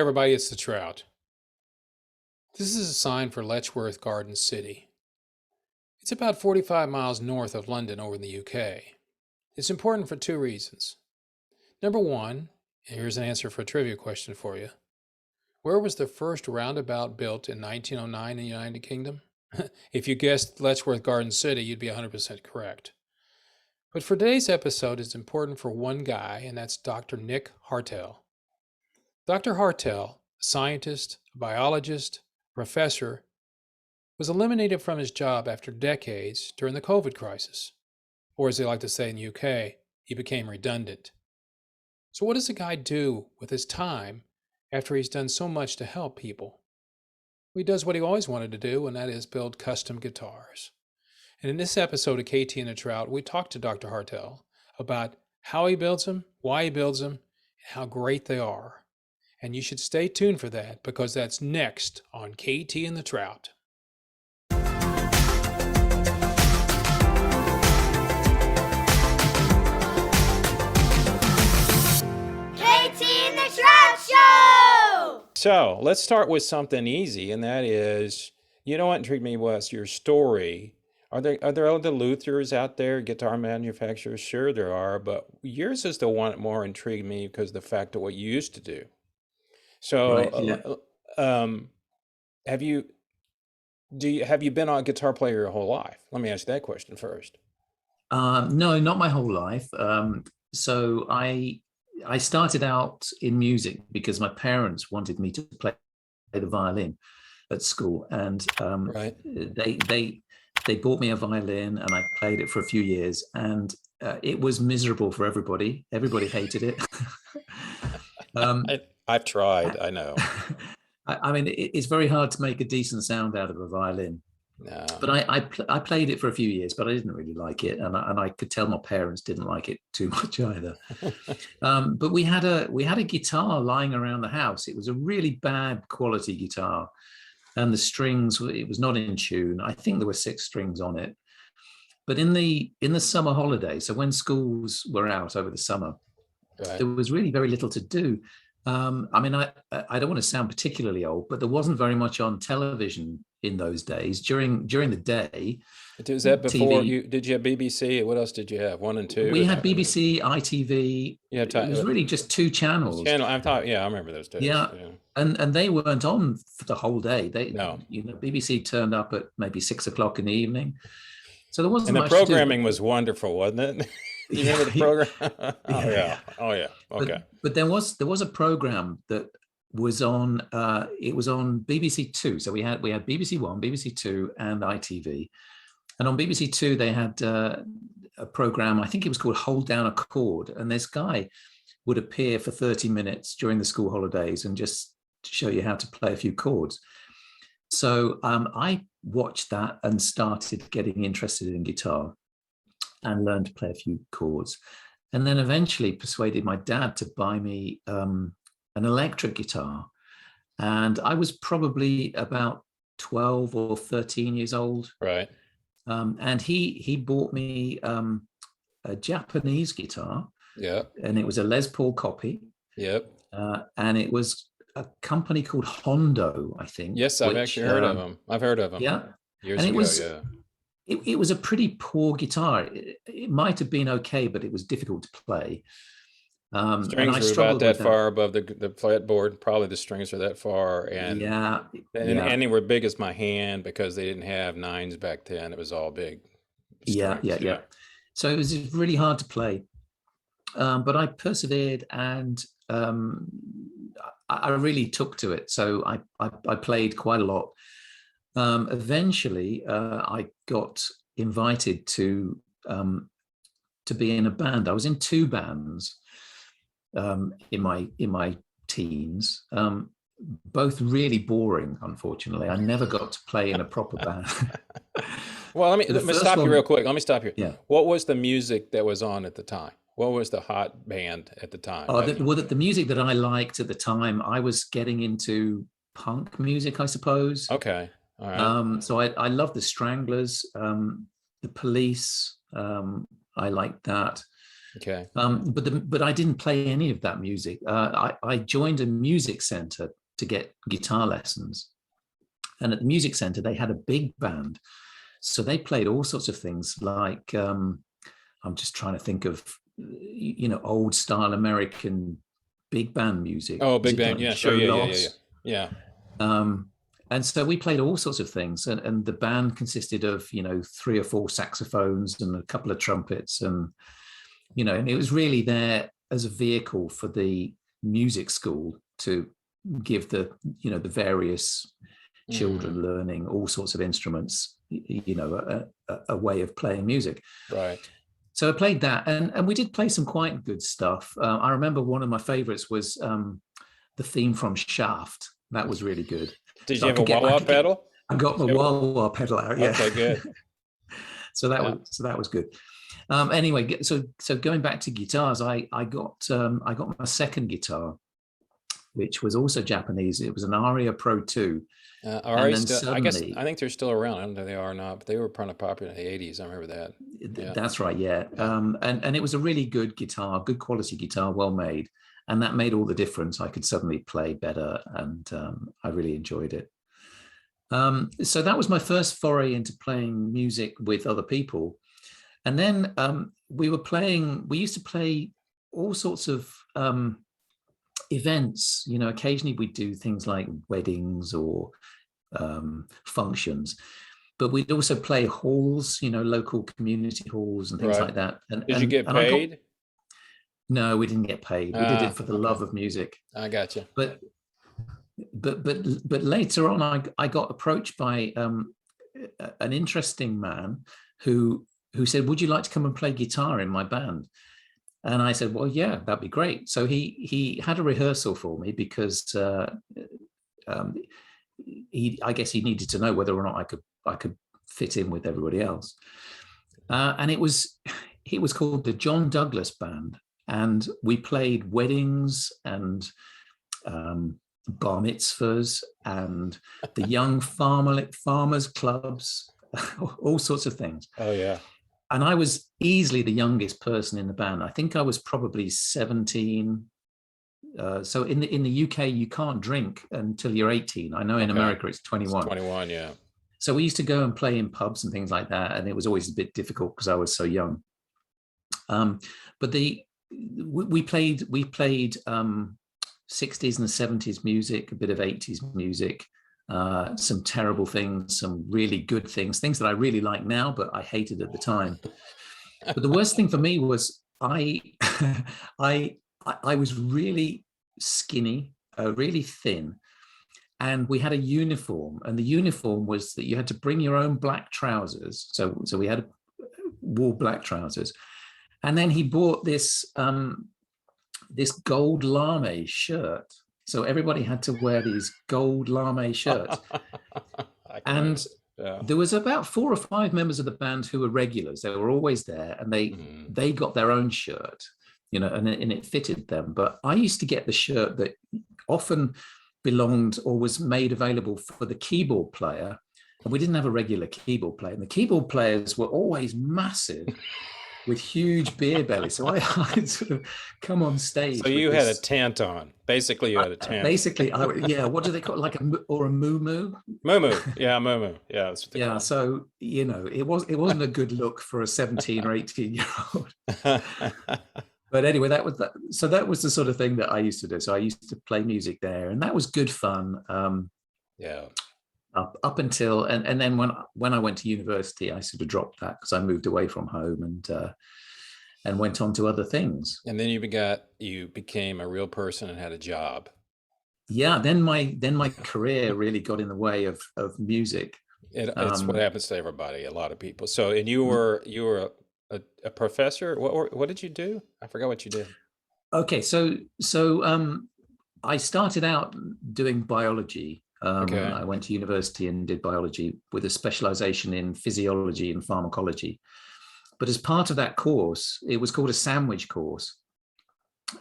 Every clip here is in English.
everybody, it's the Trout. This is a sign for Letchworth Garden City. It's about 45 miles north of London over in the UK. It's important for two reasons. Number one, and here's an answer for a trivia question for you. Where was the first roundabout built in 1909 in the United Kingdom? If you guessed Letchworth Garden City, you'd be 100% correct. But for today's episode, it's important for one guy, and that's Dr. Nick Hartell. Dr. Hartell, a scientist, a biologist, professor, was eliminated from his job after decades during the COVID crisis. Or as they like to say in the UK, he became redundant. So what does a guy do with his time after he's done so much to help people? Well, he does what he always wanted to do, and that is build custom guitars. And in this episode of KT and The Trout, we talked to Dr. Hartell about how he builds them, why he builds them, and how great they are. And you should stay tuned for that because that's next on KT and The Trout. KT and The Trout Show! So let's start with something easy, and that is, you know what intrigued me was your story. Are there other Luthers out there, guitar manufacturers? Sure there are, but yours is the one that more intrigued me because of the fact of what you used to do. So, Right, yeah. have you been a guitar player your whole life? Let me ask you that question first. No, not my whole life. So I started out in music because my parents wanted me to play the violin at school, and Right. they bought me a violin, and I played it for a few years, and it was miserable for everybody. Everybody hated it. I've tried, I know. I mean, it's very hard to make a decent sound out of a violin. No. But I played it for a few years, but I didn't really like it, and I could tell my parents didn't like it too much either. But we had a guitar lying around the house. It was a really bad quality guitar, and the strings, it was not in tune. I think there were 6 strings on it. But in the summer holidays, so when schools were out over the summer, Right. there was really very little to do. I mean, I don't want to sound particularly old, but there wasn't very much on television in those days. During the day, Was that before TV, did you have BBC? What else did you have? 1 and 2? we had BBC, ITV. Yeah, It was really just 2 channels. Channel. I remember those days. Yeah. And they weren't on for the whole day. No. BBC turned up at maybe 6 o'clock in the evening. So there wasn't And the much to do. programming was wonderful, wasn't it? You remember the program? Oh yeah. Okay. But there was a program that was on. It was on BBC Two. So we had BBC One, BBC Two, and ITV. And on BBC Two they had a program. I think it was called "Hold Down a Chord," and this guy would appear for 30 minutes during the school holidays and just show you how to play a few chords. So I watched that and started getting interested in guitar and learned to play a few chords, and then eventually persuaded my dad to buy me an electric guitar. And I was probably about 12 or 13 years old. Right. And he bought me a Japanese guitar. Yeah. And it was a Les Paul copy. Yep. And it was a company called Hondo, I think. Yes, I've actually heard of them. I've heard of them. Yeah. Years and it ago, was, yeah. It was a pretty poor guitar. It might have been okay, but it was difficult to play. Strings were about that far above the fretboard. Probably the strings are that far, and and they were big as my hand because they didn't have 9s back then. It was all big. Strings, yeah. So it was really hard to play, but I persevered, and I really took to it. So I played quite a lot. Eventually, I got invited to be in a band. I was in 2 bands in my teens, both really boring. Unfortunately, I never got to play in a proper band. Well, let me stop you real quick. Let me stop you. Yeah. What was the music that was on at the time? What was the hot band at the time? The music that I liked at the time, I was getting into punk music, I suppose. Okay. All right. So I love the Stranglers, the Police. I liked that. Okay. But I didn't play any of that music. I joined a music center to get guitar lessons, and at the music center they had a big band, so they played all sorts of things like I'm just trying to think of old style American big band music. Oh, Was big it band. like Yeah, Joe sure. Yeah. Loss? Yeah. And so we played all sorts of things, and the band consisted of 3 or 4 saxophones and a couple of trumpets, and and it was really there as a vehicle for the music school to give the various children learning all sorts of instruments a way of playing music. Right. So I played that, and we did play some quite good stuff. I remember one of my favorites was the theme from Shaft. That was really good. Did So you have a wah-wah pedal? I got my wah-wah pedal out. Yeah. Okay, good. So that was good. Anyway, so going back to guitars, I got my second guitar, which was also Japanese. It was an Aria Pro 2. Ari still, I think they're still around. I don't know if they are or not, but they were kind of popular in the 80s. I remember that. Yeah. That's right, yeah. And it was a really good guitar, good quality guitar, well made. And that made all the difference. I could suddenly play better, and I really enjoyed it. So that was my first foray into playing music with other people. And then we used to play all sorts of events. Occasionally we'd do things like weddings or functions, but we'd also play halls, local community halls and things like that. And did you get paid? No, we didn't get paid. We did it for the love of music. I got you. But later on, I got approached by an interesting man who said, "Would you like to come and play guitar in my band?" And I said, "Well, yeah, that'd be great." So he had a rehearsal for me because I guess he needed to know whether or not I could fit in with everybody else. And it was called the John Douglas Band, and we played weddings and bar mitzvahs and the young farmers clubs, all sorts of things. Oh yeah. And I was easily the youngest person in the band. I think I was probably 17. So in the UK, you can't drink until you're 18. I know in America it's 21. 21, yeah. So we used to go and play in pubs and things like that, and it was always a bit difficult because I was so young. But we played 60s and 70s music, a bit of 80s music, some terrible things, some really good things that I really like now, but I hated at the time. But the worst thing for me was I was really skinny, really thin, and we had a uniform, and the uniform was that you had to bring your own black trousers. So we wore black trousers, and then he bought this gold lame shirt. So everybody had to wear these gold lame shirts. And there was about 4 or 5 members of the band who were regulars. They were always there, and they got their own shirt, and it fitted them. But I used to get the shirt that often belonged or was made available for the keyboard player. And we didn't have a regular keyboard player. And the keyboard players were always massive with huge beer bellies. So I'd sort of come on stage. So you had a tant on. Basically, you had a tant. Basically, what do they call it? Like a muumuu? Muumuu. Yeah, muumuu. Yeah, that's what they call it. So, it wasn't a good look for a 17 or 18-year-old. But anyway, that was the sort of thing that I used to do. So I used to play music there, and that was good fun. Yeah. Up until and then when I went to university, I sort of dropped that because I moved away from home and went on to other things. And then you became a real person and had a job. Yeah. Then my career really got in the way of music. It's what happens to everybody, a lot of people. So, and you were a professor. What did you do? I forgot what you did. Okay, so I started out doing biology. I went to university and did biology with a specialization in physiology and pharmacology. But as part of that course, it was called a sandwich course.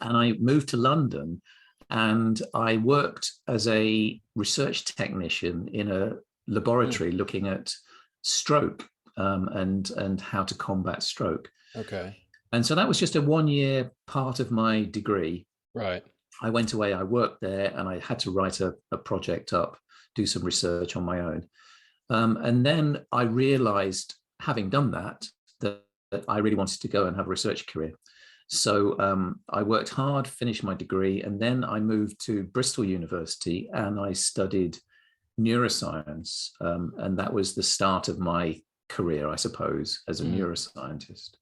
And I moved to London, and I worked as a research technician in a laboratory looking at stroke and how to combat stroke. Okay. And so that was just a 1 year part of my degree. Right. I went away, I worked there, and I had to write a project up, do some research on my own. And then I realized, having done that, that I really wanted to go and have a research career. So I worked hard, finished my degree, and then I moved to Bristol University and I studied neuroscience. And that was the start of my career, I suppose, as a neuroscientist.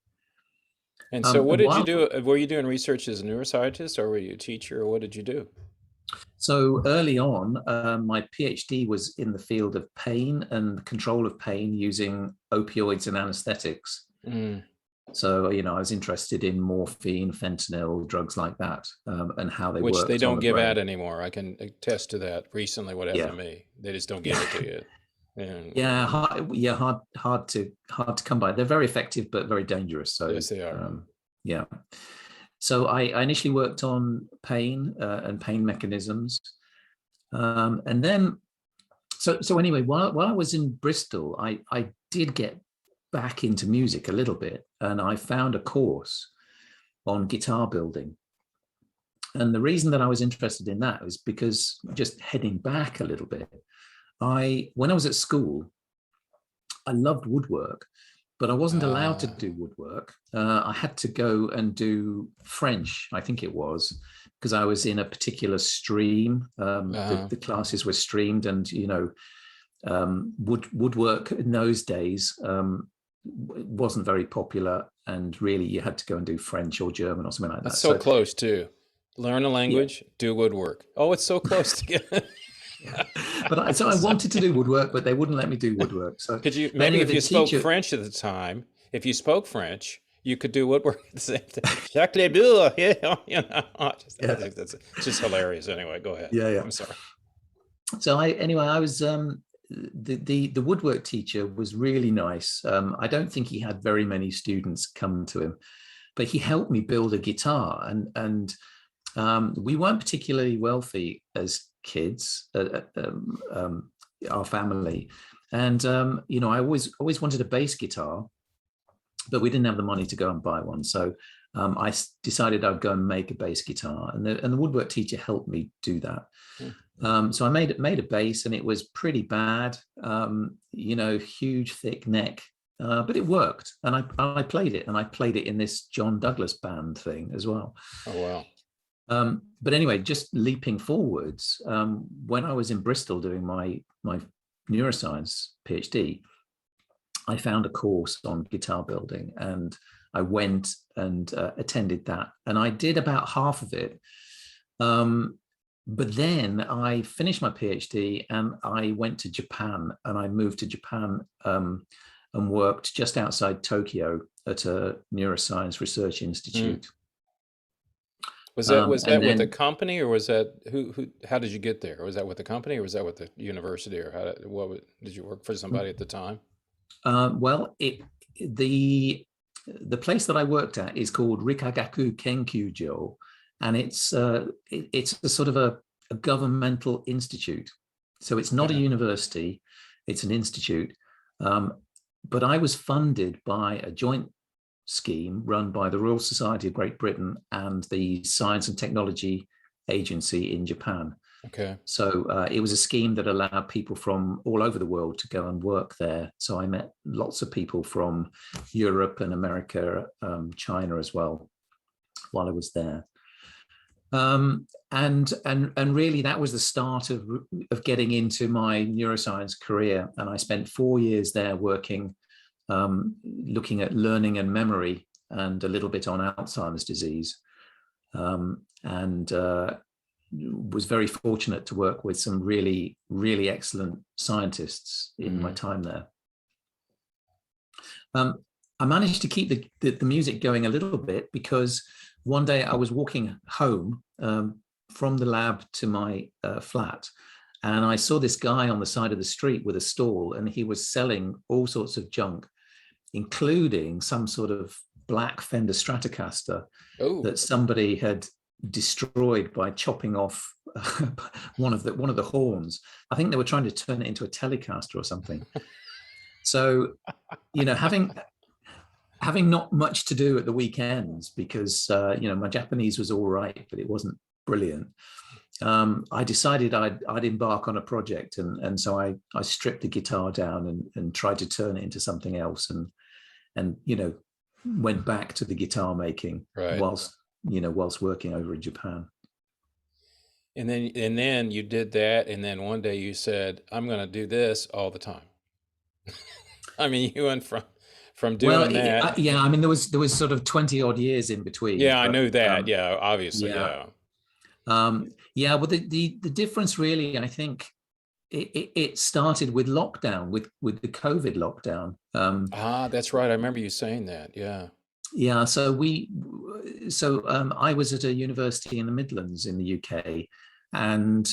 And so what And did you while do? Were you doing research as a neuroscientist or were you a teacher or what did you do? So early on, my PhD was in the field of pain and control of pain using opioids and anesthetics. Mm. So, I was interested in morphine, fentanyl, drugs like that, and how they Which they worked on don't the give brain. out anymore. I can attest to that recently with Yeah, FME. They just don't give it to you. And hard to come by. They're very effective, but very dangerous. So, yes, they are. yeah. So I initially worked on pain and pain mechanisms, and then so anyway, while I was in Bristol, I did get back into music a little bit, and I found a course on guitar building. And the reason that I was interested in that was because, just heading back a little bit, when I was at school, I loved woodwork, but I wasn't allowed to do woodwork. I had to go and do French, I think it was, because I was in a particular stream. The classes were streamed, and woodwork in those days wasn't very popular, and really you had to go and do French or German or something like that. That's so close too. Learn a language, do woodwork. Oh, it's so close together. Yeah. But I wanted to do woodwork, but they wouldn't let me do woodwork. So could you anyway, if you spoke French at the time, if you spoke French, you could do woodwork at the same time. Jacques Les Bulles, it's just hilarious. Anyway, go ahead. Yeah. I'm sorry. So I was the woodwork teacher was really nice. I don't think he had very many students come to him, but he helped me build a guitar, and we weren't particularly wealthy as kids, our family, and I always wanted a bass guitar, but we didn't have the money to go and buy one. So I decided I'd go and make a bass guitar, and the woodwork teacher helped me do that. So I made a bass, and it was pretty bad, huge thick neck, but it worked, and I played it, and I played it in this John Douglas band thing as well. Oh wow. But anyway, just leaping forwards, when I was in Bristol doing my neuroscience PhD, I found a course on guitar building, and I went and attended that, and I did about half of it. But then I finished my PhD and I went to Japan, and I moved to Japan and worked just outside Tokyo at a neuroscience research institute. Was that with the company, or was that who? How did you get there? Was that with the company, or was that with the university, or did you work for somebody at the time? Well, the place that I worked at is called Rikagaku Kenkyujo, and it's a sort of a governmental institute. So it's not a university; it's an institute. But I was funded by a joint scheme run by the Royal Society of Great Britain and the Science and Technology Agency in Japan. Okay. So it was a scheme that allowed people from all over the world to go and work there. So I met lots of people from Europe and America, China as well, while I was there. And really that was the start of getting into my neuroscience career. And I spent 4 years there working, looking at learning and memory, and a little bit on Alzheimer's disease, and was very fortunate to work with some really, really excellent scientists in my time there. I managed to keep the music going a little bit, because one day I was walking home from the lab to my flat, and I saw this guy on the side of the street with a stall, and he was selling all sorts of junk, including some sort of black Fender Stratocaster that somebody had destroyed by chopping off one of the horns. I think they were trying to turn it into a Telecaster or something. So, having having not much to do at the weekends because my Japanese was all right, but it wasn't brilliant. I decided I'd embark on a project, and so I stripped the guitar down and tried to turn it into something else, and went back to the guitar making Right. whilst working over in Japan. And then you did that, and then one day you said, "I'm going to do this all the time." I mean, you went from Well, doing that. yeah, I mean there was sort of 20 odd years in between, Yeah, I but knew that. Yeah, obviously, yeah. yeah. Yeah, well, the difference really, I think, it started with lockdown, with the COVID lockdown. That's right. I remember you saying that. Yeah. Yeah, I was at a university in the Midlands in the UK, and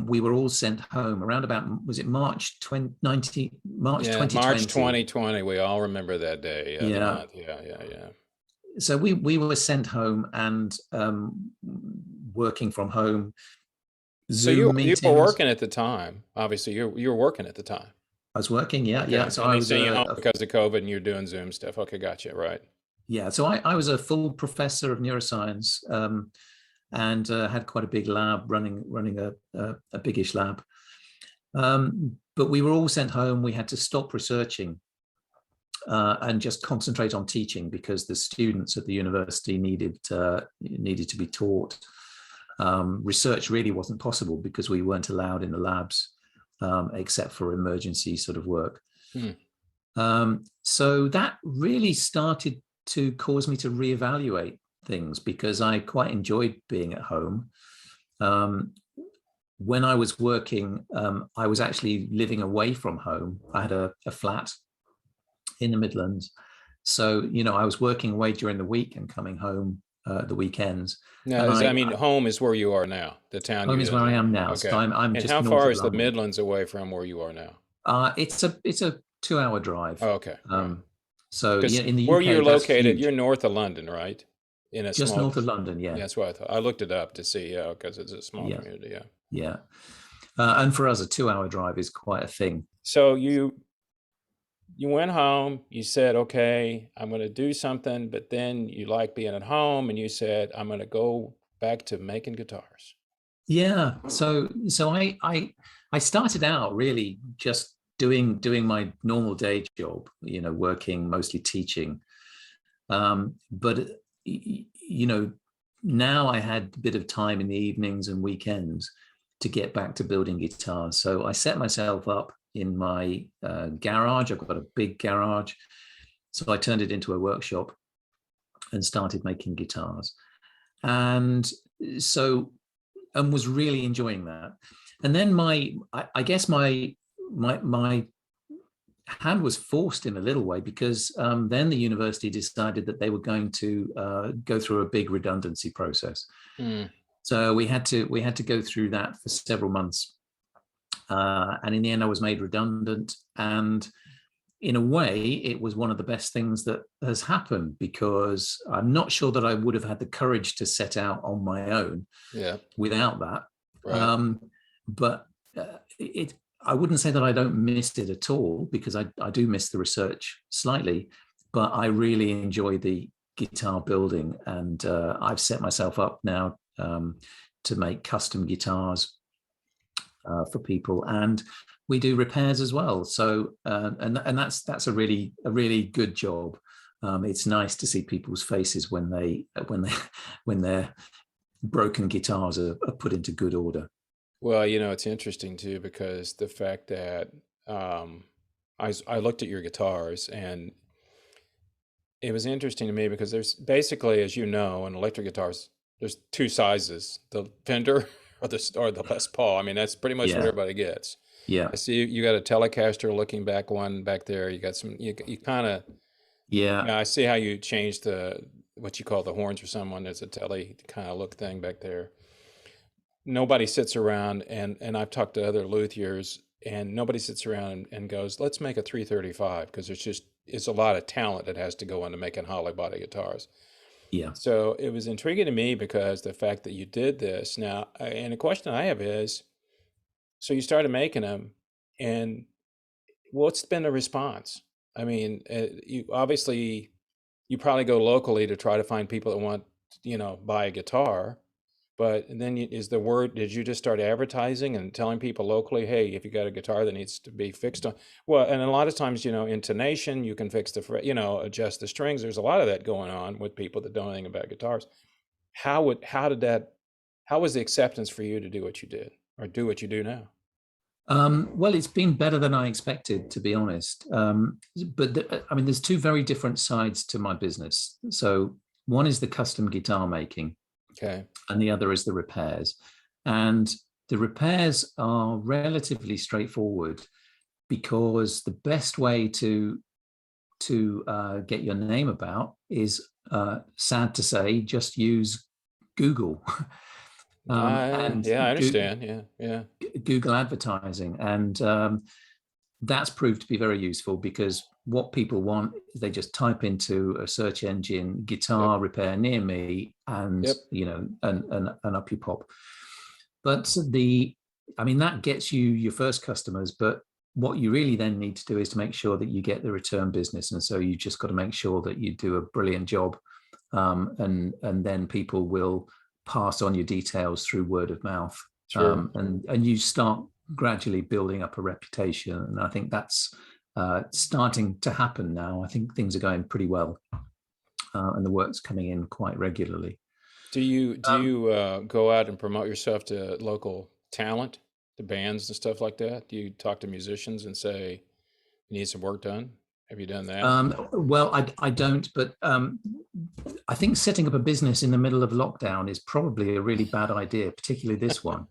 we were all sent home around about, was it March 2019, March Yeah, March 2020? 2020. We all remember that day. Yeah, the Yeah, month. Yeah, yeah, yeah. so we were sent home and working from home, So you Zoom you were meetings. working at the time. Obviously, you were working at the time. I was working, yeah, yeah. Okay. So And I they was sent you home because of COVID, and you're doing Zoom stuff. Okay, gotcha. Right. yeah, so I was a full professor of neuroscience, and had quite a big lab running a biggish lab. But we were all sent home. We had to stop researching and just concentrate on teaching because the students at the university needed to be taught. Research really wasn't possible because we weren't allowed in the labs except for emergency sort of work. Hmm. So that really started to cause me to reevaluate things because I quite enjoyed being at home. When I was working, I was actually living away from home. I had a flat in the Midlands. So, I was working away during the week and coming home the weekends. Now, And I mean, home is where you are now, the town home you is live where I in. am now. So Okay. I'm And just how north far of is the London. Midlands away from where you are now? It's a 2 hour drive. Oh, okay. Right. So Because yeah, in the where you're UK, that's located, you're huge. north of London, right? In a Just small, north of London, yeah, yeah, that's what I thought. I looked it up to see, yeah, because it's a small yeah, community, yeah. yeah. And for us, a 2 hour drive is quite a thing. So you went home, you said, okay, I'm going to do something, but then you like being at home and you said, I'm going to go back to making guitars. Yeah. So I started out really just doing my normal day job, working, mostly teaching. But now I had a bit of time in the evenings and weekends to get back to building guitars. So I set myself up in my garage. I've got a big garage. So I turned it into a workshop and started making guitars. And so, and was really enjoying that. And then I guess my hand was forced in a little way because then the university decided that they were going to go through a big redundancy process. Mm. So we had to go through that for several months, and in the end, I was made redundant. And in a way, it was one of the best things that has happened because I'm not sure that I would have had the courage to set out on my own Yeah, without that. right. But I wouldn't say that I don't miss it at all because I do miss the research slightly, but I really enjoy the guitar building, and I've set myself up now to make custom guitars for people, and we do repairs as well. So and that's a really good job. It's nice to see people's faces when their broken guitars are put into good order. Well, it's interesting too because the fact that I looked at your guitars and it was interesting to me because there's basically, as you know, in electric guitars, there's two sizes: the Fender or the Les Paul. I mean, that's pretty much what Yeah, everybody gets. yeah, I see you got a Telecaster looking back one back there. You got some. You kind of. yeah, Yeah, I see how you changed the what you call the horns or someone. There's a tele kind of look thing back there. Nobody sits around and I've talked to other luthiers and nobody sits around and goes, let's make a 335 because it's a lot of talent that has to go into making hollow body guitars. yeah. So it was intriguing to me because the fact that you did this now, and the question I have is, so you started making them, and what's been the response? I mean, you obviously you probably go locally to try to find people that want, buy a guitar. But then is the word, did you just start advertising and telling people locally, hey, if you got a guitar that needs to be fixed on, well, and a lot of times, intonation, you can fix adjust the strings. There's a lot of that going on with people that don't know anything about guitars. How was the acceptance for you to do what you did or do what you do now? Well, it's been better than I expected, to be honest. I mean, there's two very different sides to my business. So one is the custom guitar making, Okay. and the other is the repairs. And the repairs are relatively straightforward because the best way to get your name about is, sad to say, just use Google. And Yeah, I understand. Yeah. Google advertising. And that's proved to be very useful because what people want is they just type into a search engine Yep. guitar repair near me, and Yep. and up you pop. But I mean, that gets you your first customers, but what you really then need to do is to make sure that you get the return business. And so you just got to make sure that you do a brilliant job, and then people will pass on your details through word of mouth. Sure. And you start gradually building up a reputation. And I think that's starting to happen now. I think things are going pretty well, and the work's coming in quite regularly. Do you go out and promote yourself to local talent, to bands and stuff like that? Do you talk to musicians and say you need some work done? Have you done that? Well, I don't, but I think setting up a business in the middle of lockdown is probably a really bad idea, particularly this one.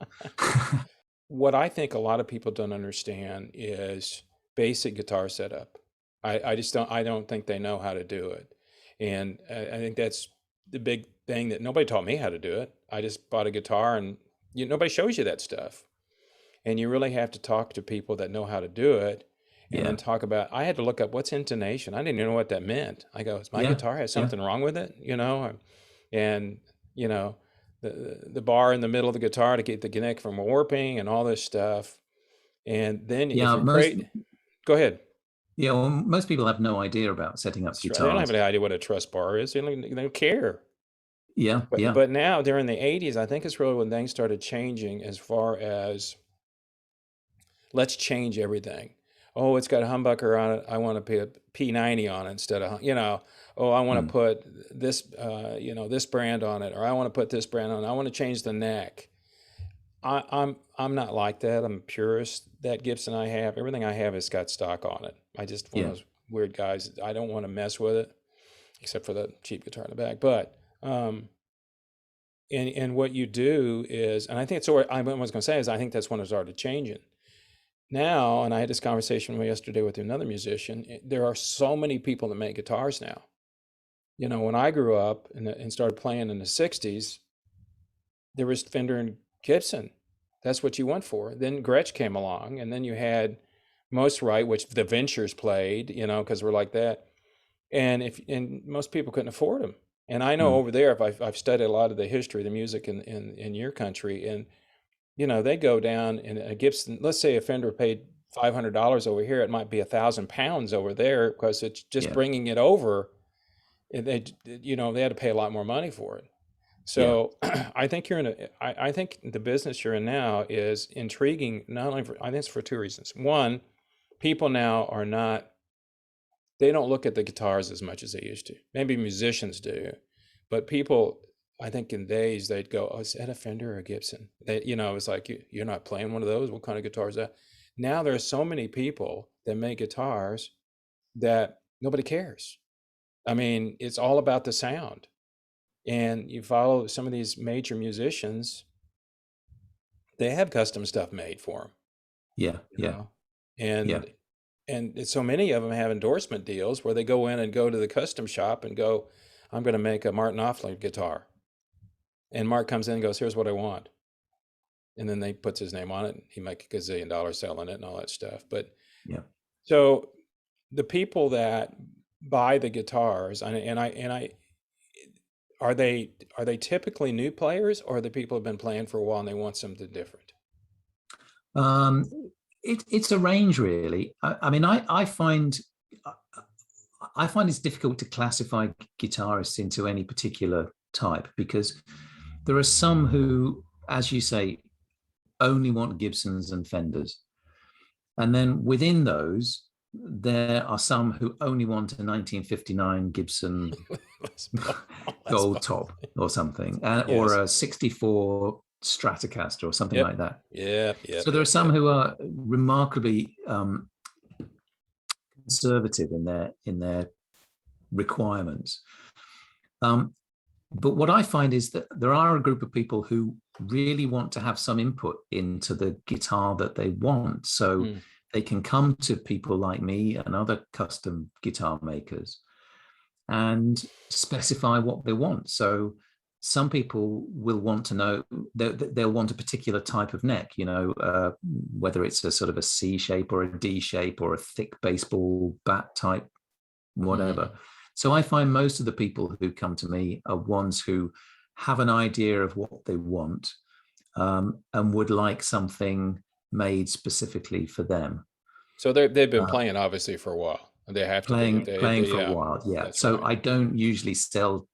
What I think a lot of people don't understand is basic guitar setup. I don't think they know how to do it. And I think that's the big thing, that nobody taught me how to do it. I just bought a guitar, and nobody shows you that stuff. And you really have to talk to people that know how to do it, and Yeah, then talk about, I had to look up what's intonation. I didn't even know what that meant. I go, is my yeah, guitar has yeah, something wrong with it? And, you know, the bar in the middle of the guitar to keep the neck from warping and all this stuff. And then if yeah. you're great, go ahead. Yeah, well, most people have no idea about setting up They don't have guitars. any idea what a truss bar is. They don't care. Yeah, But yeah, but now during the 80s, I think it's really when things started changing, as far as let's change everything. Oh, it's got a humbucker on it. I want to put P90 on it instead of, oh, I want to mm, put this, this brand on it, or I want to put this brand on it. I want to change the neck. I'm not like that. I'm a purist. That Gibson I have, everything I have has got stock on it. I just one of yeah, those weird guys. I don't want to mess with it, except for the cheap guitar in the back. But and what you do is, and I think it's what I was going to say is, I think that's when it started changing. Now, and I had this conversation yesterday with another musician. There are so many people that make guitars now. When I grew up and started playing in the '60s, there was Fender and Gibson. That's what you went for. Then Gretsch came along, and then you had Most Right, which the Ventures played, because we're like that. And most people couldn't afford them. And I know mm, over there, if I've studied a lot of the history of the music in your country, and they go down in a Gibson. Let's say a Fender paid $500 over here, it might be £1,000 over there, because it's just yeah, bringing it over. They had to pay a lot more money for it. yeah, So I think I think the business you're in now is intriguing. Not only I think it's for two reasons. One, people now are not, they don't look at the guitars as much as they used to. Maybe musicians do, but people, I think in days they'd go, "Oh, is that a Fender or a Gibson?" It's like, you're not playing one of those. What kind of guitar is that? Now there are so many people that make guitars that nobody cares. I mean, it's all about the sound. And you follow some of these major musicians, they have custom stuff made for them, yeah, you yeah, know, yeah, and so many of them have endorsement deals where they go in and go to the custom shop and go, I'm going to make a Martin Knopfler guitar. And Mark comes in and goes, here's what I want. And then they puts his name on it. And he make a gazillion dollars selling it and all that stuff. But yeah. so the people that buy the guitars, and I are they typically new players, or are the people who've been playing for a while and they want something different? Um, it's a range, really. I mean, I find I find it's difficult to classify guitarists into any particular type, because there are some who, as you say, only want Gibsons and Fenders. And then within those, there are some who only want a 1959 Gibson gold top or something, or a 64 Stratocaster or something like that. Yeah. So there are some who are remarkably conservative in their requirements. But what I find is that there are a group of people who really want to have some input into the guitar that they want. So they can come to people like me and other custom guitar makers and specify what they want. So some people will want to know, they'll want a particular type of neck, whether it's a sort of a C shape or a D shape or a thick baseball bat type, whatever. So I find most of the people who come to me are ones who have an idea of what they want, and would like something made specifically for them. So they've been playing obviously for a while. They have to playing be. For a while, yeah. So right. I don't usually sell.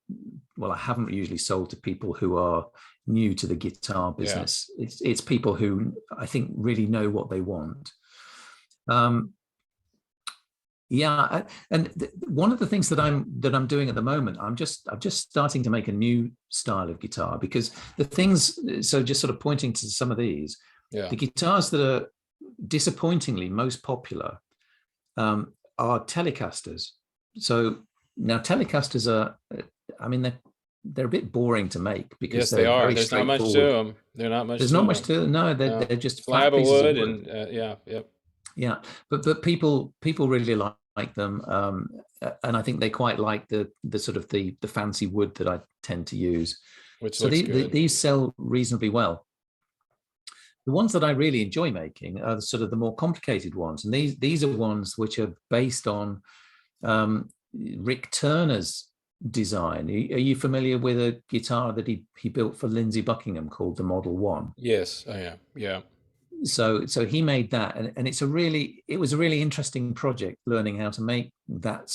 Well, I haven't usually sold to people who are new to the guitar business. Yeah. It's people who I think really know what they want. One of the things that I'm doing at the moment, I'm just starting to make a new style of guitar, because the things. So just sort of pointing to some of these, the guitars that are disappointingly most popular are Telecasters. So now Telecasters are, I mean, they're a bit boring to make, because they are. There's not much to them. They're not much. There's not much to them. No, they're just slab flat of wood and yeah. But people really like them, and I think they quite like the sort of the fancy wood that I tend to use. Which so looks good. These sell reasonably well. The ones that I really enjoy making are sort of the more complicated ones, and these are ones which are based on Rick Turner's design. Are you familiar with a guitar that he built for Lindsey Buckingham called the Model 1? Yes, I am. Yeah. So he made that, and it was a really interesting project, learning how to make that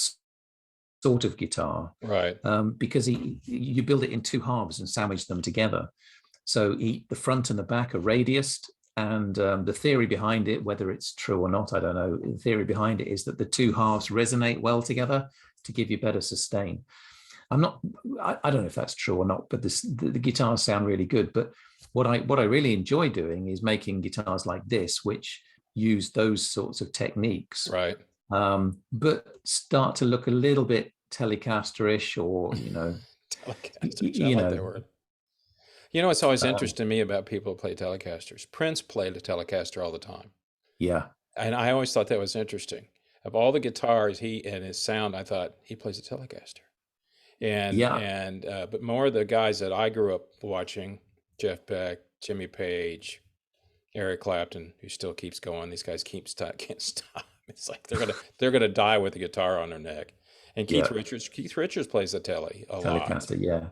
sort of guitar, right? Because you build it in two halves and sandwich them together. So the front and the back are radiused, and the theory behind it, whether it's true or not, I don't know. The theory behind it is that the two halves resonate well together to give you better sustain. I don't know if that's true or not, but the guitars sound really good. But what I really enjoy doing is making guitars like this, which use those sorts of techniques, right? But start to look a little bit Telecaster-ish, or Telecaster, it's always interesting to me about people who play Telecasters. Prince played a Telecaster all the time. Yeah. And I always thought that was interesting. Of all the guitars and his sound, I thought he plays a Telecaster. But more of the guys that I grew up watching, Jeff Beck, Jimmy Page, Eric Clapton, who still keeps going. These guys can't stop. It's like they're gonna die with a guitar on their neck. And Keith Richards plays the Telecaster, lot. Yeah.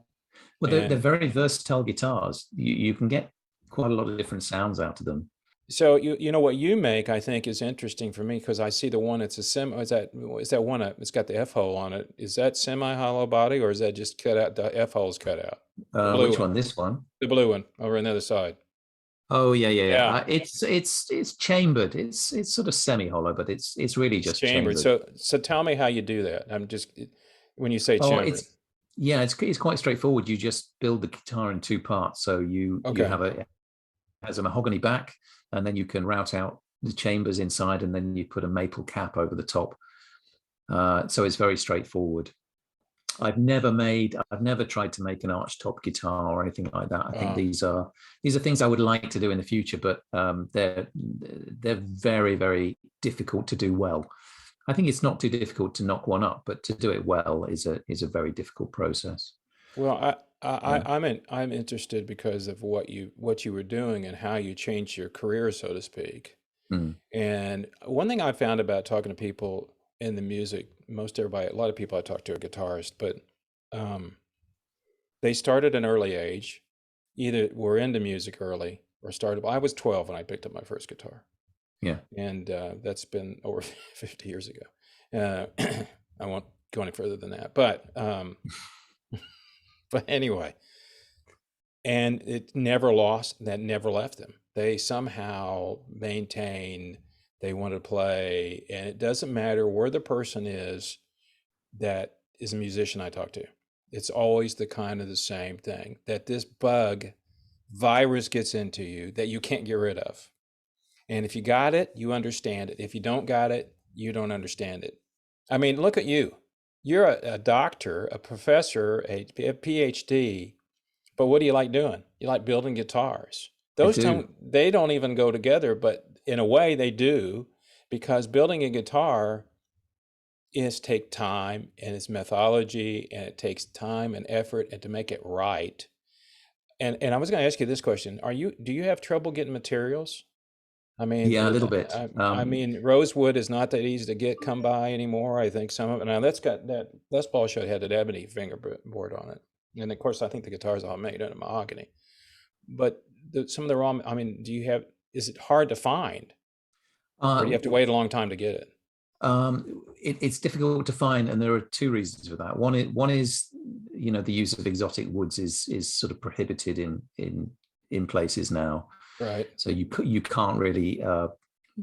Well, they're very versatile guitars. You can get quite a lot of different sounds out of them. So you know what you make, I think, is interesting for me, because I see the one that's is that one it's got the F hole on it. Is that semi-hollow body, or is that just cut out, the F hole's cut out? Which one? This one? The blue one over on the other side. Oh yeah. It's chambered. It's sort of semi-hollow, but it's really just chambered. So tell me how you do that. I'm just, when you say chambered. It's quite straightforward. You just build the guitar in two parts. So you have it has a mahogany back, and then you can route out the chambers inside, and then you put a maple cap over the top. So it's very straightforward. I've never tried to make an arch top guitar or anything like that. I think these are things I would like to do in the future, but they're very, very difficult to do well. I think it's not too difficult to knock one up, but to do it well is a very difficult process. Well, I'm interested because of what you were doing and how you changed your career, so to speak. And one thing I found about talking to people in the music, a lot of people I talk to are guitarists, but they started at an early age, either were into music early or started. I was 12 when I picked up my first guitar. Yeah. And that's been over 50 years ago. I won't go any further than that. But anyway, and it never lost. That never left them. They somehow maintain they want to play, and it doesn't matter where the person is that is a musician I talk to. It's always the kind of the same thing, that this virus gets into you that you can't get rid of. And if you got it, you understand it. If you don't got it, you don't understand it. I mean, look at you. You're a doctor, a professor, a PhD, but what do you like doing? You like building guitars. Those they don't even go together, but in a way they do, because building a guitar take time, and it's methodology, and it takes time and effort, and to make it right. And I was going to ask you this question: do you have trouble getting materials? I mean, yeah, a little bit. I mean, rosewood is not that easy to come by anymore. I think some of it now that's got that Les Paul should had an ebony fingerboard on it, and of course I think the guitar's all made out of mahogany. But some of the raw, I mean, is it hard to find, or do you have to wait a long time to get it? It's difficult to find, and there are two reasons for that. One is the use of exotic woods is sort of prohibited in places now, right? So you can't really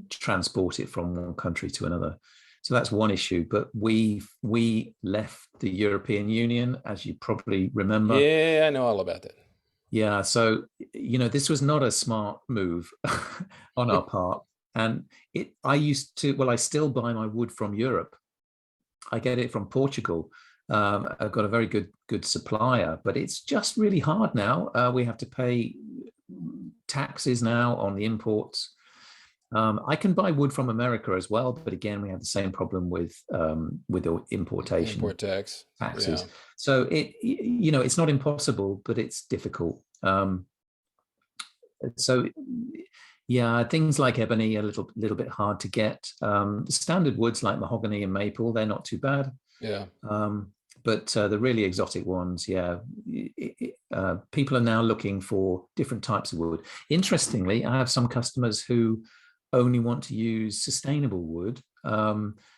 transport it from one country to another. So that's one issue. But we left the European Union, as you probably remember. Yeah, I know all about that. Yeah, so this was not a smart move on our part. And I still buy my wood from Europe. I get it from Portugal. I've got a very good supplier, but it's just really hard now. We have to pay taxes now on the imports. I can buy wood from America as well, but again, we have the same problem with the importation. Import taxes. Yeah. So it's not impossible, but it's difficult. So yeah, things like ebony are a little bit hard to get. Standard woods like mahogany and maple, they're not too bad. Yeah. But the really exotic ones, yeah, people are now looking for different types of wood. Interestingly, I have some customers who only want to use sustainable wood,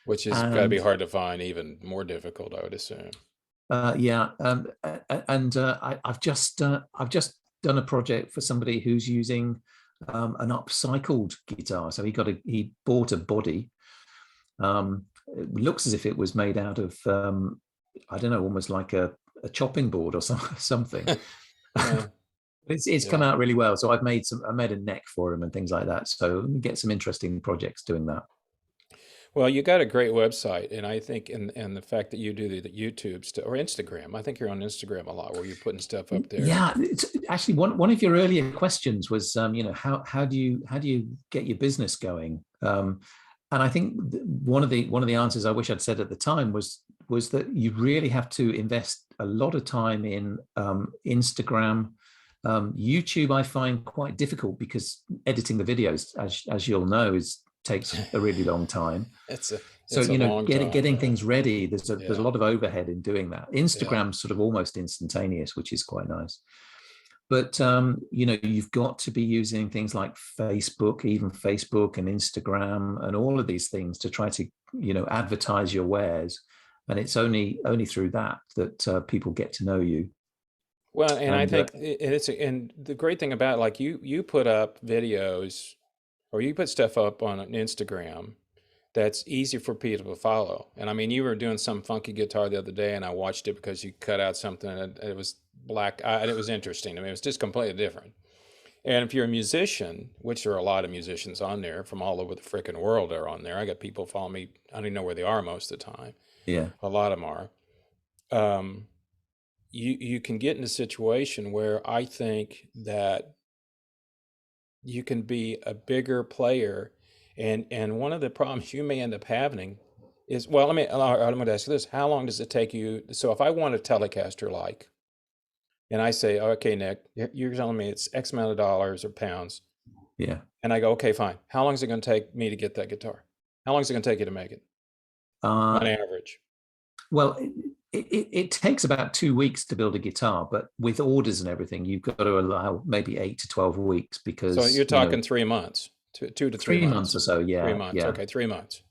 which is got to be hard to find, even more difficult, I would assume. Yeah, and I've just done a project for somebody who's using an upcycled guitar. So he bought a body. It looks as if it was made out of I don't know, almost like a chopping board or something. Yeah. It's come out really well. So I made a neck for him and things like that. So we get some interesting projects doing that. Well, you got a great website, and I think and the fact that you do the YouTube or Instagram. I think you're on Instagram a lot, where you're putting stuff up there. Yeah, it's actually one of your earlier questions was, how do you get your business going? And I think one of the answers I wish I'd said at the time was that you really have to invest a lot of time in Instagram. YouTube I find quite difficult because editing the videos, as you'll know, takes a really long time. Getting things ready, there's a lot of overhead in doing that. Instagram's sort of almost instantaneous, which is quite nice. But you've got to be using things like Facebook and Instagram and all of these things to try to advertise your wares, and it's only through that people get to know you. Well, and I think and the great thing about, like, you put up videos, or you put stuff up on Instagram that's easy for people to follow. And I mean, you were doing some funky guitar the other day, and I watched it because you cut out something, and it was black, and it was interesting. I mean, it was just completely different. And if you're a musician, which there are a lot of musicians on there from all over the freaking world are on there. I got people follow me. I don't even know where they are most of the time. Yeah. A lot of them are. You can get in a situation where I think that you can be a bigger player, and one of the problems you may end up having is, well, I'm going to ask you this: how long does it take you? So if I want a Telecaster, and I say, okay, Nick, you're telling me it's X amount of dollars or pounds, yeah, and I go, okay, fine. How long is it going to take me to get that guitar? How long is it going to take you to make it on average? Well, it takes about 2 weeks to build a guitar, but with orders and everything, you've got to allow maybe 8 to 12 weeks because. So you're talking 3 months, 2 to 3 months. 3 months or so, yeah. 3 months, yeah. Okay, 3 months.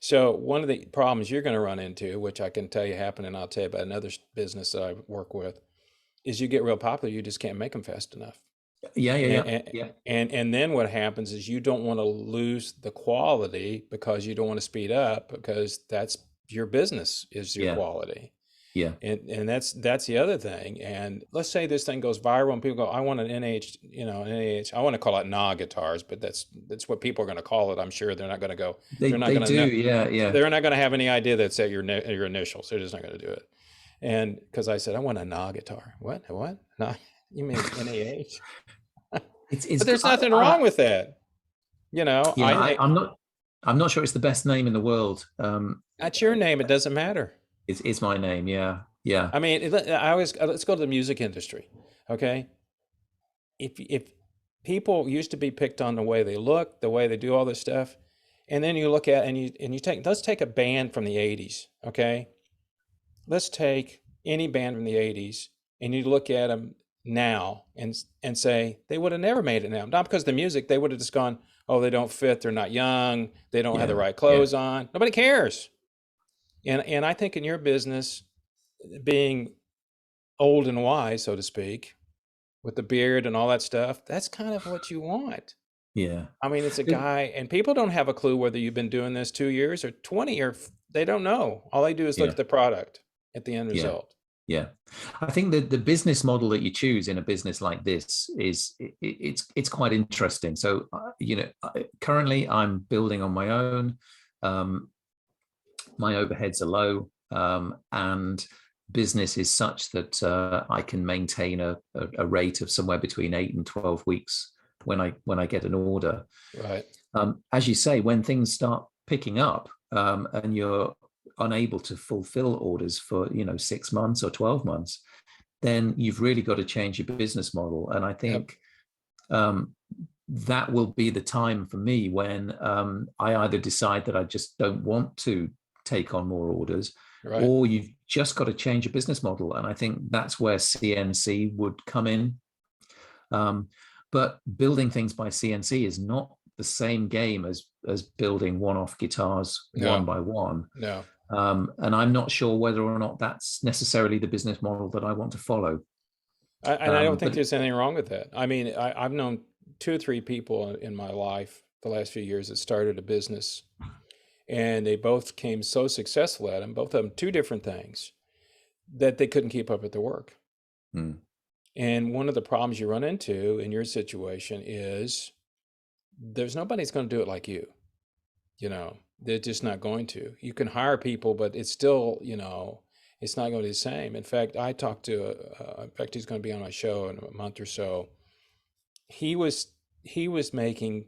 So one of the problems you're going to run into, which I can tell you happened, and I'll tell you about another business that I work with, is you get real popular, you just can't make them fast enough. Yeah, yeah, yeah, And, yeah, and then what happens is you don't want to lose the quality because you don't want to speed up, because that's your business is your yeah, quality. yeah. And that's the other thing. And let's say this thing goes viral and people go, I want an NH, an NH. I want to call it nah guitars, but that's what people are going to call it. I'm sure they're not going to go. They're not They going to do, know. yeah, yeah. They're not going to have any idea that's at your initials. They're just not going to do it. And because I said I want a nah guitar. What? What? Nah. You mean NAH? It's But there's nothing wrong with that. yeah. I'm not sure it's the best name in the world. That's your name. It doesn't matter. It's my name. Yeah, yeah, I mean, I always let's go to the music industry. Okay, if people used to be picked on the way they look, the way they do all this stuff, and then you look at and you take let's take a band from the '80s. Okay, let's take any band from the '80s and you look at them now and say they would have never made it now. Not because of the music, they would have just gone, oh, they don't fit, they're not young, they don't have the yeah, right yeah, clothes on. Nobody cares. And I think in your business, being old and wise, so to speak, with the beard and all that stuff, that's kind of what you want. yeah. I mean, it's a guy, and people don't have a clue whether you've been doing this 2 years or 20, or they don't know. All they do is look Yeah, at the product, at the end yeah, result. yeah. I think that the business model that you choose in a business like this is it's quite interesting. So currently I'm building on my own. Um, my overheads are low, and business is such that I can maintain a rate of somewhere between 8 and 12 weeks when I get an order. Right. As you say, when things start picking up, and you're unable to fulfill orders for 6 months or 12 months, then you've really got to change your business model. And I Yep. think that will be the time for me when I either decide that I just don't want to take on more orders, Right. or you've just got to change your business model. And I think that's where CNC would come in. But building things by CNC is not the same game as building one-off guitars one No. by one. No. And I'm not sure whether or not that's necessarily the business model that I want to follow. And I don't think But there's anything wrong with that. I mean, I've known 2 or 3 people in my life the last few years that started a business, and they both came so successful at them, both of them 2 different things, that they couldn't keep up with their work. mm, And one of the problems you run into in your situation is there's nobody's going to do it like you. They're just not going to. You can hire people, but it's still, it's not going to be the same. In fact, I talked to, in fact, he's going to be on my show in a month or so. He was making,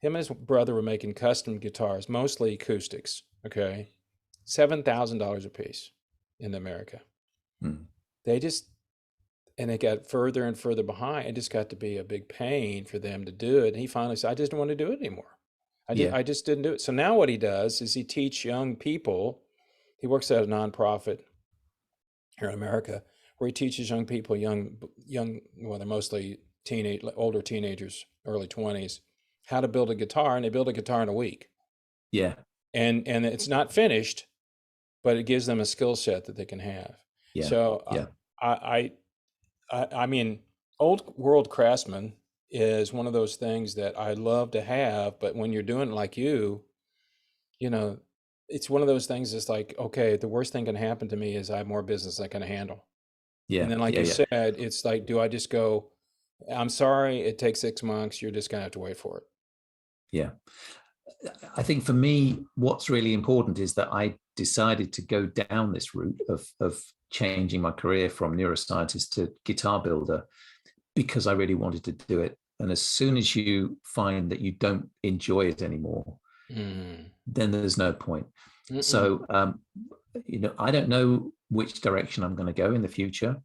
him and his brother were making custom guitars, mostly acoustics. Okay, $7,000 a piece in America. mm, They just, and it got further and further behind. It just got to be a big pain for them to do it. And he finally said, I just don't want to do it anymore. yeah, I just didn't do it. So now what he does is he teach young people. He works at a nonprofit here in America where he teaches young people, well, they're mostly older teenagers, early 20s, how to build a guitar, and they build a guitar in a week. yeah, And it's not finished, but it gives them a skill set that they can have. yeah, So yeah, I mean, old world craftsman is one of those things that I love to have, but when you're doing it like you know, it's one of those things that's like, okay, the worst thing can happen to me is I have more business I can handle. And yeah, then, like yeah, you yeah, said, it's like, do I just go, I'm sorry, it takes 6 months, you're just gonna have to wait for it. yeah. I think for me, what's really important is that I decided to go down this route of changing my career from neuroscientist to guitar builder because I really wanted to do it. And as soon as you find that you don't enjoy it anymore, Mm. then there's no point. Mm-mm. So, I don't know which direction I'm going to go in the future.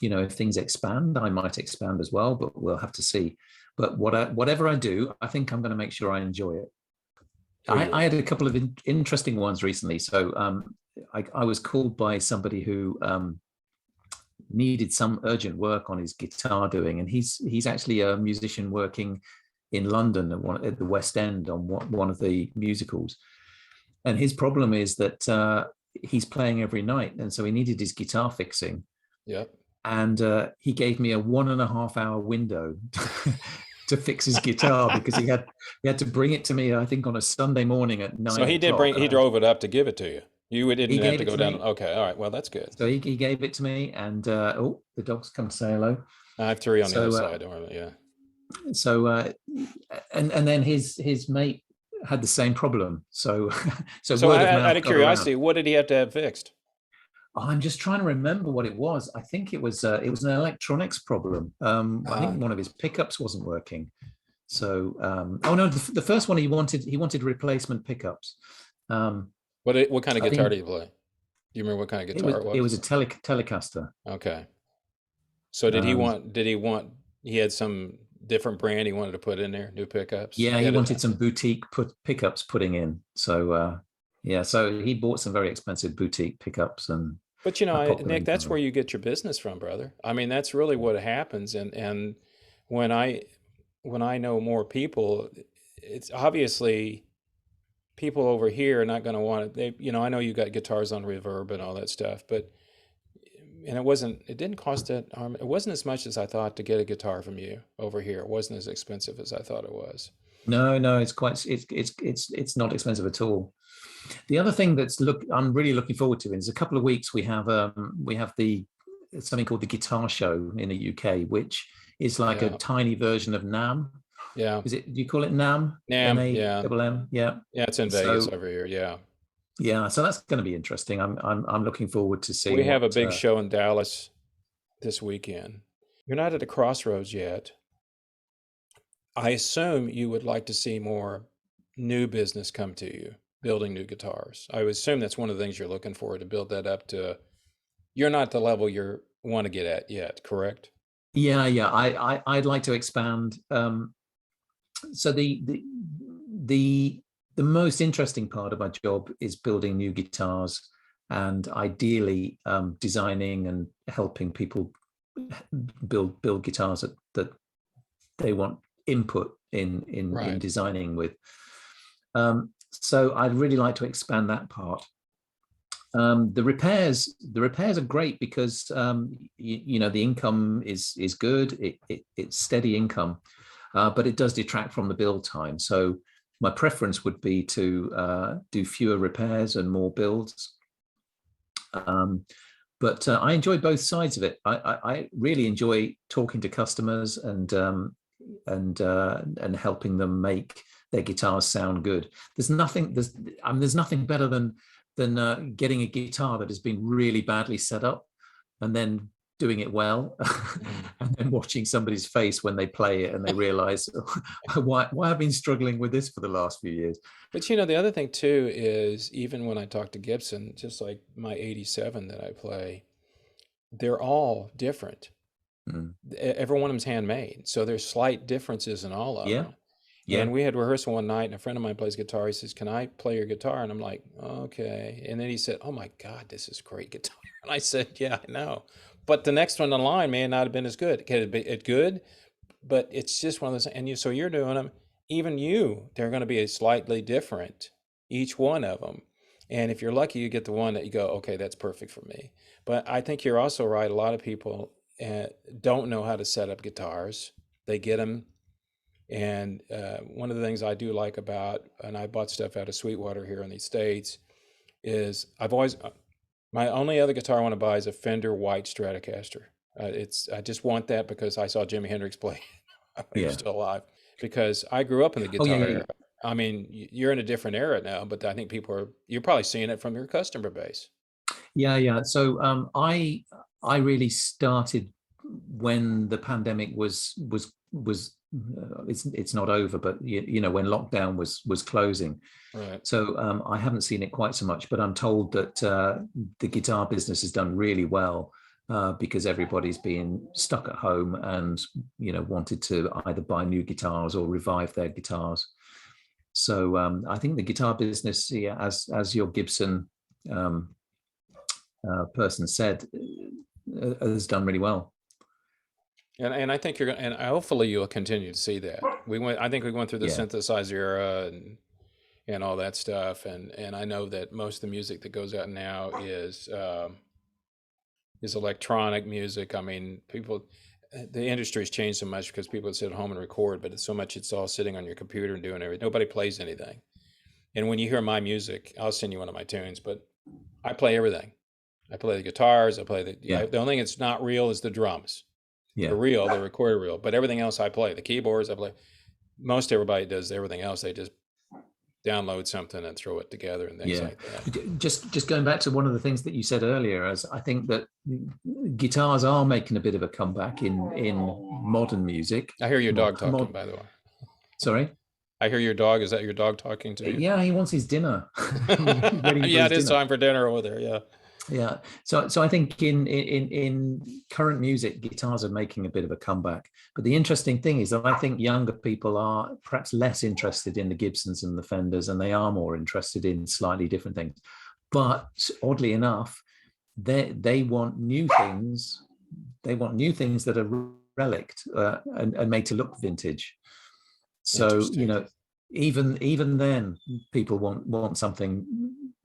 If things expand, I might expand as well, but we'll have to see. But whatever I do, I think I'm going to make sure I enjoy it. There you I go. had a couple of interesting ones recently. So I was called by somebody who needed some urgent work on his guitar doing, and he's actually a musician working in London at the West End on one of the musicals. And his problem is that he's playing every night, and so he needed his guitar fixing. Yeah. And he gave me a 1.5 hour window to fix his guitar because he had to bring it to me, I think, on a Sunday morning at 9 So he did o'clock. he drove it up to give it to you. You didn't have to go down. Me. Okay, all right. Well, that's good. So he gave it to me, and oh, the dogs come to say hello. I have 3 on the other side. Yeah. So and then his mate had the same problem. So word of mouth out of curiosity, what did he have to have fixed? I'm just trying to remember what it was. I think it was an electronics problem. I think one of his pickups wasn't working. So oh no, the first one he wanted replacement pickups. What kind of guitar do you play? Do you remember what kind of guitar it was? It was a Telecaster. Okay. So he had some different brand he wanted to put in there, new pickups? Yeah, he wanted some boutique pickups putting in. So yeah, so he bought some very expensive boutique pickups. But Nick, that's where you get your business from, brother. I mean, that's really what happens. And when I know more people, it's obviously people over here are not going to want it. I know you got guitars on reverb and all that stuff, but it didn't cost it wasn't as much as I thought to get a guitar from you over here. It wasn't as expensive as I thought it was. No, it's not expensive at all. The other thing I'm really looking forward to is a couple of weeks we have something called the Guitar Show in the UK, which is like a tiny version of NAMM. Yeah. Do you call it NAMM? NAMM, yeah. NAMM, yeah. Yeah, it's in Vegas over here, yeah. Yeah, so that's going to be interesting. I'm looking forward to seeing. We have a big show in Dallas this weekend. You're not at a crossroads yet. I assume you would like to see more new business come to you, building new guitars. I would assume that's one of the things you're looking for, to build that up to. You're not the level you want to get at yet, correct? Yeah. I'd like to expand. So the most interesting part of my job is building new guitars, and ideally designing and helping people build guitars that they want input in designing with. So I'd really like to expand that part. The repairs are great because the income is good. It's steady income, but it does detract from the build time. So my preference would be to do fewer repairs and more builds. But I enjoy both sides of it. I really enjoy talking to customers and helping them make their guitars sound good. There's nothing better than getting a guitar that has been really badly set up and then doing it well, and then watching somebody's face when they play it and they realize, why I've been struggling with this for the last few years. But the other thing too is, even when I talk to Gibson, just like my 87 that I play, they're all different. Every one of them's handmade, so there's slight differences in all of them. Yeah. And we had rehearsal one night, and a friend of mine plays guitar. He says, "Can I play your guitar?" And I'm like, "Okay." And then he said, "Oh my God, this is great guitar." And I said, "Yeah, I know. But the next one in line may not have been as good. It's good, but it's just one of those." And so you're doing them. Even they're going to be slightly different, each one of them. And if you're lucky, you get the one that you go, "Okay, that's perfect for me." But I think you're also right. A lot of people don't know how to set up guitars. They get them. And one of the things I do like and I bought stuff out of Sweetwater here in the States, is my only other guitar I want to buy is a Fender White Stratocaster. I just want that because I saw Jimi Hendrix play when he was still alive. Because I grew up in the guitar era. I mean, you're in a different era now, but I think you're probably seeing it from your customer base. Yeah. So I really started when the pandemic was it's not over, but when lockdown was closing. Right. So I haven't seen it quite so much, but I'm told that the guitar business has done really well because everybody's been stuck at home and wanted to either buy new guitars or revive their guitars. So I think the guitar business, as your Gibson person said, has done really well. And I think you're and hopefully you'll continue to see that. I think we went through the Yeah. synthesizer era and all that stuff, and I know that most of the music that goes out now is electronic music. I mean, the industry's changed so much because people sit at home and record, but it's so much it's all sitting on your computer and doing everything. Nobody plays anything. And when you hear my music, I'll send you one of my tunes, but I play everything. I play the guitars. Yeah. The only thing that's not real is the drums. Yeah. They're real. They're recorded real. But everything else I play. The keyboards I play. Most everybody does everything else. They just download something and throw it together and things like that. Just going back to one of the things that you said earlier, as I think that guitars are making a bit of a comeback in modern music. I hear your dog talking, by the way. Sorry? I hear your dog. Is that your dog talking to you? Yeah, he wants his dinner. Yeah, it is time for dinner over there. Yeah. Yeah. So I think in current music, guitars are making a bit of a comeback. But the interesting thing is that I think younger people are perhaps less interested in the Gibsons and the Fenders, and they are more interested in slightly different things. But oddly enough, they want new things. They want new things that are relict and made to look vintage. So even then, people want something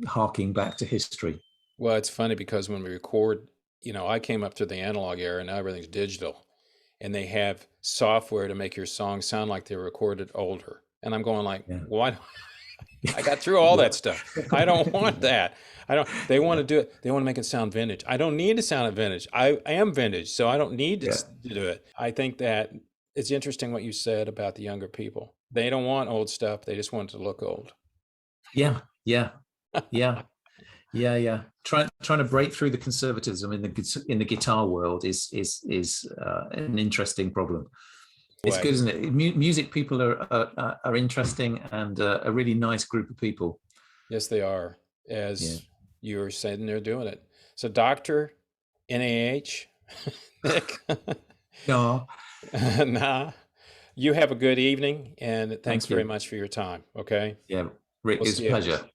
harking back to history. Well, it's funny because when we record, I came up through the analog era, and now everything's digital, and they have software to make your songs sound like they were recorded older. And I'm going like, why? I got through all that stuff. I don't want that. They want to do it. They want to make it sound vintage. I don't need to sound vintage. I am vintage, so I don't need to do it. I think that it's interesting what you said about the younger people. They don't want old stuff. They just want it to look old. Yeah. Trying to break through the conservatism in the guitar world is an interesting problem. It's good, isn't it? Music people are interesting and a really nice group of people. Yes, they are. As you were saying, they're doing it. So, Dr. NaH, Nick. No. Nah. You have a good evening, and thanks very much for your time. Okay. Yeah, Rick, it's a pleasure.